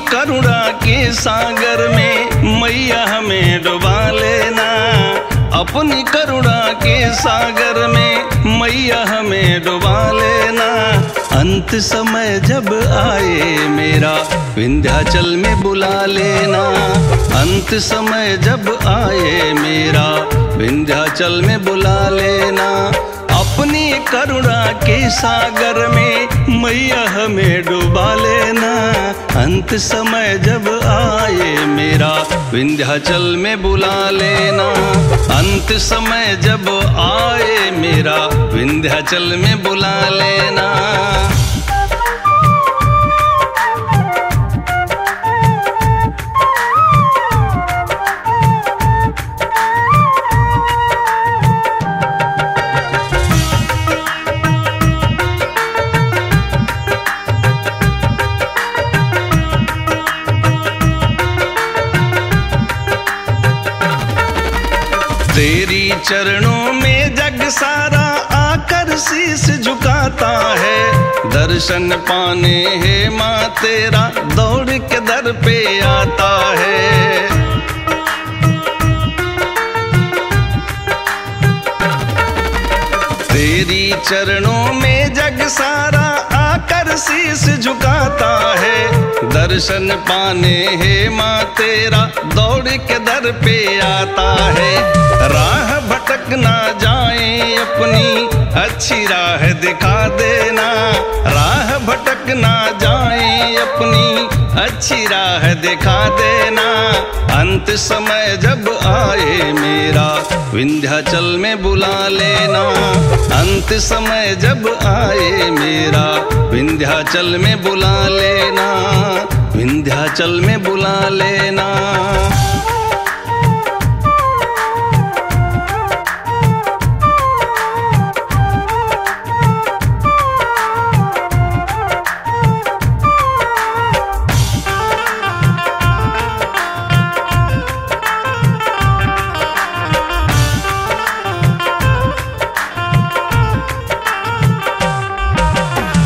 करुणा के सागर में मैया हमें डुबा लेना। अपनी करुणा के सागर में मैया हमें डुबा लेना। अंत समय जब आए मेरा विंध्याचल में बुला लेना। अंत समय जब आए मेरा विंध्याचल में बुला लेना। अपनी करुणा के सागर में मैया हमें डुबा लेना। अंत समय जब आए मेरा विंध्याचल में बुला लेना। अंत समय जब आए मेरा विंध्याचल में बुला लेना। तेरी चरणों में जग सारा आकर शीश झुकाता है। दर्शन पाने है माँ तेरा दौड़ के दर पे आता है। तेरी चरणों में जग सारा आकर शीश झुकाता है। दर्शन पाने है माँ तेरा दौड़ के दर पे आता है। राह भटक ना जाए अपनी अच्छी राह दिखा देना। राह भटक ना जाए अपनी अच्छी राह दिखा देना। अंत समय जब आए मेरा विंध्याचल में बुला लेना। अंत समय जब आए मेरा विंध्याचल में बुला लेना। विंध्याचल में बुला लेना।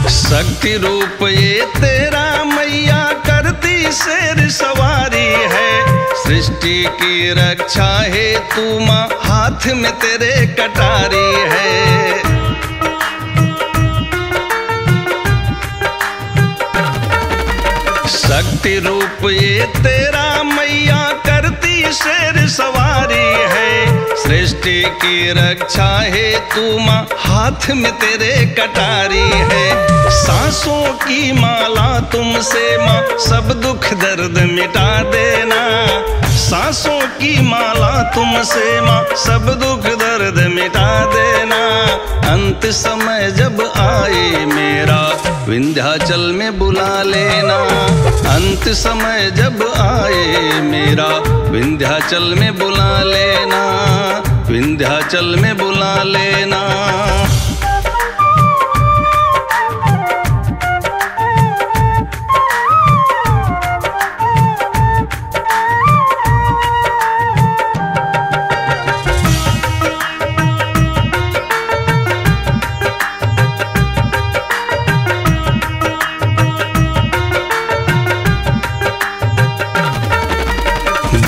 शक्ति रूप ये तेरा मैया करती शेर सवारी है। सृष्टि की रक्षा है तू माँ हाथ में तेरे कटारी है। शक्ति रूप ये तेरा मैया करती शेर सवारी है। सृष्टि की रक्षा है तू माँ हाथ में तेरे कटारी है। सांसों की माला तुमसे माँ सब दुख दर्द मिटा देना। सांसों की माला तुमसे माँ सब दुख दर्द मिटा देना। अंत समय जब आए मेरा विंध्याचल में बुला लेना। अंत समय जब आए मेरा विंध्याचल में बुला लेना। विंध्याचल में बुला लेना।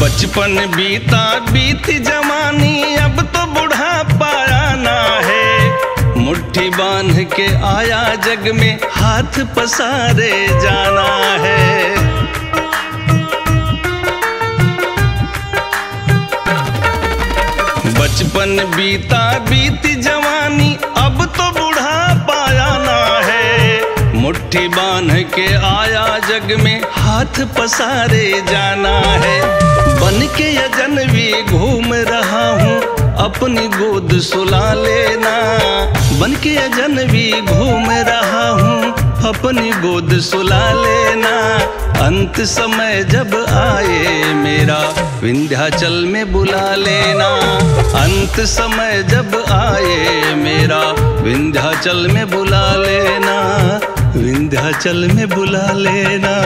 बचपन बीता बीती जवानी अब तो बुढ़ापा आना है। मुट्ठी बांध के आया जग में हाथ पसारे जाना है। बचपन बीता बीती जवानी अब तो बुढ़ापा आना है। मुट्ठी बांध के आया जग में हाथ पसारे जाना है। बन के अजनबी घूम रहा हूँ अपनी गोद सुला लेना। बन के अजनबी घूम रहा हूँ अपनी गोद सुला लेना। अंत समय जब आए मेरा विंध्याचल में बुला लेना। अंत समय जब आए मेरा विंध्याचल में बुला लेना। विंध्याचल में बुला लेना।